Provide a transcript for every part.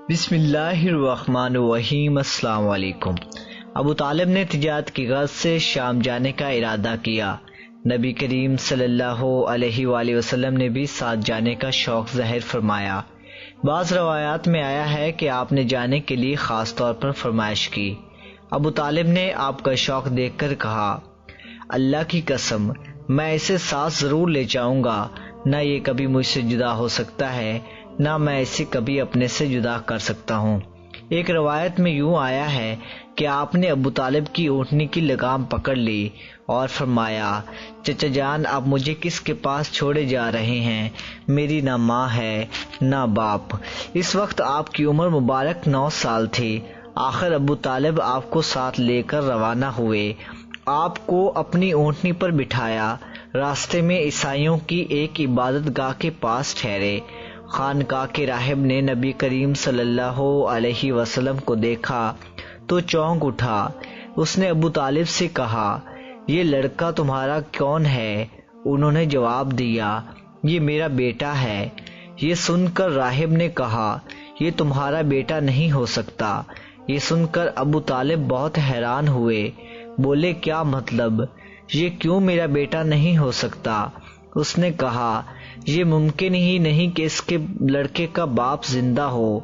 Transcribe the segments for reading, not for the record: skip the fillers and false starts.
بسم اللہ الرحمن الرحیم۔ السلام علیکم۔ ابو طالب نے تجارت کی غرض سے شام جانے کا ارادہ کیا۔ نبی کریم صلی اللہ علیہ وآلہ وسلم نے بھی ساتھ جانے کا شوق ظاہر فرمایا۔ بعض روایات میں آیا ہے کہ آپ نے جانے کے لیے خاص طور پر فرمائش کی۔ ابو طالب نے آپ کا شوق دیکھ کر کہا، اللہ کی قسم میں اسے ساتھ ضرور لے جاؤں گا، نہ یہ کبھی مجھ سے جدا ہو سکتا ہے، نہ میں اسے کبھی اپنے سے جدا کر سکتا ہوں۔ ایک روایت میں یوں آیا ہے کہ آپ نے ابو طالب کی اونٹنی کی لگام پکڑ لی اور فرمایا، چچا جان آپ مجھے کس کے پاس چھوڑے جا رہے ہیں؟ میری نہ ماں ہے نہ باپ۔ اس وقت آپ کی عمر مبارک 9 سال تھی۔ آخر ابو طالب آپ کو ساتھ لے کر روانہ ہوئے، آپ کو اپنی اونٹنی پر بٹھایا، راستے میں عیسائیوں کی ایک عبادت گاہ کے پاس ٹھہرے۔ خانقاہ کے راہب نے نبی کریم صلی اللہ علیہ وسلم کو دیکھا تو چونک اٹھا۔ اس نے ابو طالب سے کہا، یہ لڑکا تمہارا کون ہے؟ انہوں نے جواب دیا، یہ میرا بیٹا ہے۔ یہ سن کر راہب نے کہا، یہ تمہارا بیٹا نہیں ہو سکتا۔ یہ سن کر ابو طالب بہت حیران ہوئے، بولے کیا مطلب؟ یہ کیوں میرا بیٹا نہیں ہو سکتا؟ اس نے کہا، یہ ممکن ہی نہیں کہ اس کے لڑکے کا باپ زندہ ہو،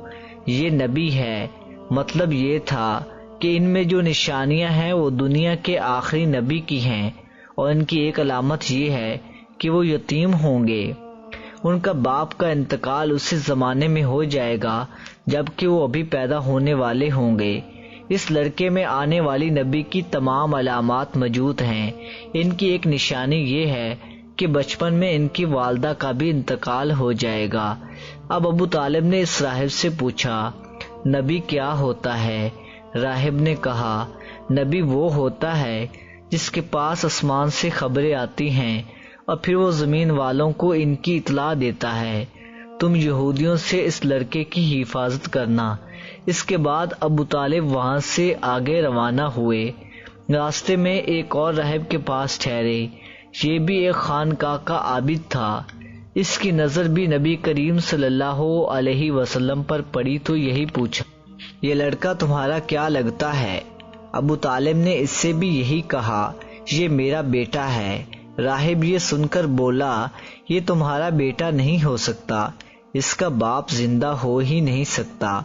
یہ نبی ہے۔ مطلب یہ تھا کہ ان میں جو نشانیاں ہیں وہ دنیا کے آخری نبی کی ہیں، اور ان کی ایک علامت یہ ہے کہ وہ یتیم ہوں گے۔ ان کا باپ کا انتقال اسی زمانے میں ہو جائے گا جبکہ وہ ابھی پیدا ہونے والے ہوں گے۔ اس لڑکے میں آنے والی نبی کی تمام علامات موجود ہیں۔ ان کی ایک نشانی یہ ہے کہ بچپن میں ان کی والدہ کا بھی انتقال ہو جائے گا۔ اب ابو طالب نے اس راہب سے پوچھا، نبی کیا ہوتا ہے؟ راہب نے کہا، نبی وہ ہوتا ہے جس کے پاس آسمان سے خبریں آتی ہیں اور پھر وہ زمین والوں کو ان کی اطلاع دیتا ہے۔ تم یہودیوں سے اس لڑکے کی حفاظت کرنا۔ اس کے بعد ابو طالب وہاں سے آگے روانہ ہوئے۔ راستے میں ایک اور راہب کے پاس ٹھہرے۔ یہ بھی ایک خانقاہ کا عابد تھا۔ اس کی نظر بھی نبی کریم صلی اللہ علیہ وسلم پر پڑی تو یہی پوچھا، یہ لڑکا تمہارا کیا لگتا ہے؟ ابو طالب نے اس سے بھی یہی کہا، یہ میرا بیٹا ہے۔ راہب یہ سن کر بولا، یہ تمہارا بیٹا نہیں ہو سکتا، اس کا باپ زندہ ہو ہی نہیں سکتا۔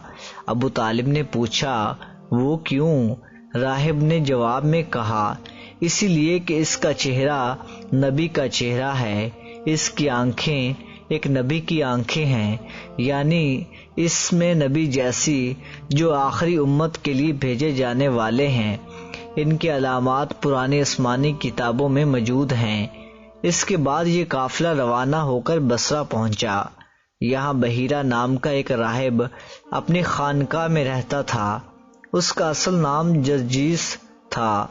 ابو طالب نے پوچھا، وہ کیوں؟ راہب نے جواب میں کہا، اسی لیے کہ اس کا چہرہ نبی کا چہرہ ہے، اس کی آنکھیں ایک نبی کی آنکھیں ہیں، یعنی اس میں نبی جیسی جو آخری امت کے لیے بھیجے جانے والے ہیں، ان کی علامات پرانی آسمانی کتابوں میں موجود ہیں۔ اس کے بعد یہ قافلہ روانہ ہو کر بصرہ پہنچا۔ یہاں بحیرہ نام کا ایک راہب اپنی خانقاہ میں رہتا تھا۔ اس کا اصل نام جرجیس تھا،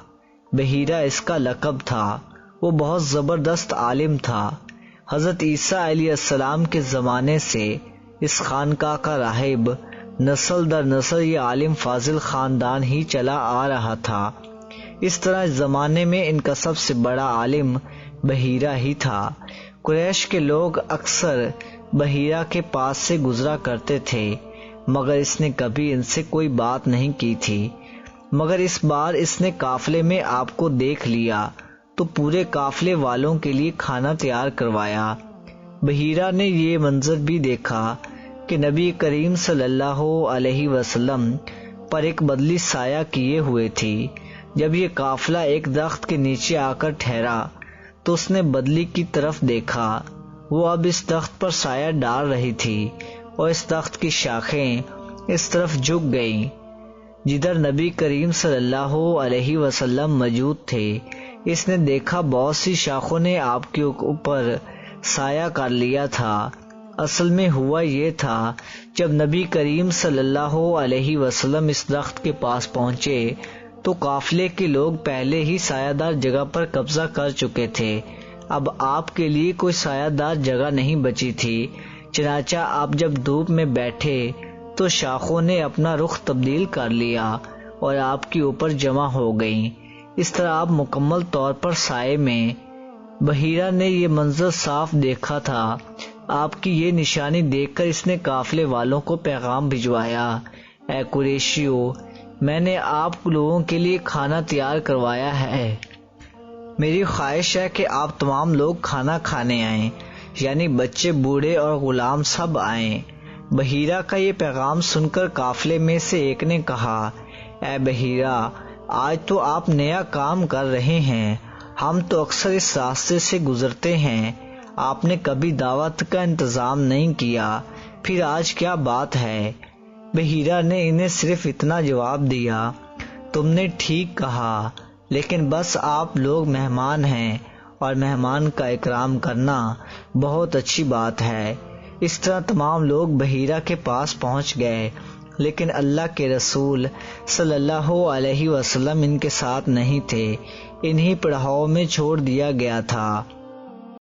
بحیرہ اس کا لقب تھا۔ وہ بہت زبردست عالم تھا۔ حضرت عیسیٰ علیہ السلام کے زمانے سے اس خانقاہ کا راہب نسل در نسل یہ عالم فاضل خاندان ہی چلا آ رہا تھا۔ اس طرح اس زمانے میں ان کا سب سے بڑا عالم بحیرہ ہی تھا۔ قریش کے لوگ اکثر بحیرہ کے پاس سے گزرا کرتے تھے، مگر اس نے کبھی ان سے کوئی بات نہیں کی تھی۔ مگر اس بار اس نے قافلے میں آپ کو دیکھ لیا تو پورے قافلے والوں کے لیے کھانا تیار کروایا۔ بحیرہ نے یہ منظر بھی دیکھا کہ نبی کریم صلی اللہ علیہ وسلم پر ایک بدلی سایہ کیے ہوئے تھی۔ جب یہ قافلہ ایک درخت کے نیچے آ کر ٹھہرا تو اس نے بدلی کی طرف دیکھا، وہ اب اس درخت پر سایہ ڈال رہی تھی اور اس درخت کی شاخیں اس طرف جھک گئیں جدھر نبی کریم صلی اللہ علیہ وسلم موجود تھے۔ اس نے دیکھا بہت سی شاخوں نے آپ کے اوپر سایہ کر لیا تھا۔ اصل میں ہوا یہ تھا، جب نبی کریم صلی اللہ علیہ وسلم اس درخت کے پاس پہنچے تو قافلے کے لوگ پہلے ہی سایہ دار جگہ پر قبضہ کر چکے تھے۔ اب آپ کے لیے کوئی سایہ دار جگہ نہیں بچی تھی، چنانچہ آپ جب دھوپ میں بیٹھے تو شاخوں نے اپنا رخ تبدیل کر لیا اور آپ کے اوپر جمع ہو گئیں۔ اس طرح آپ مکمل طور پر سائے میں۔ بحیرہ نے یہ منظر صاف دیکھا تھا آپ کی یہ نشانی دیکھ کر اس نے قافلے والوں کو پیغام بھجوایا، اے قریشیو، میں نے آپ لوگوں کے لیے کھانا تیار کروایا ہے۔ میری خواہش ہے کہ آپ تمام لوگ کھانا کھانے آئیں، یعنی بچے، بوڑھے اور غلام سب آئیں۔ بحیرہ کا یہ پیغام سن کر قافلے میں سے ایک نے کہا، اے بحیرہ، آج تو آپ نیا کام کر رہے ہیں، ہم تو اکثر اس راستے سے گزرتے ہیں، آپ نے کبھی دعوت کا انتظام نہیں کیا، پھر آج کیا بات ہے؟ بحیرہ نے انہیں صرف اتنا جواب دیا، تم نے ٹھیک کہا، لیکن بس آپ لوگ مہمان ہیں اور مہمان کا اکرام کرنا بہت اچھی بات ہے۔ اس طرح تمام لوگ بحیرہ کے پاس پہنچ گئے، لیکن اللہ کے رسول صلی اللہ علیہ وسلم ان کے ساتھ نہیں تھے، انہی پڑاؤ میں چھوڑ دیا گیا تھا۔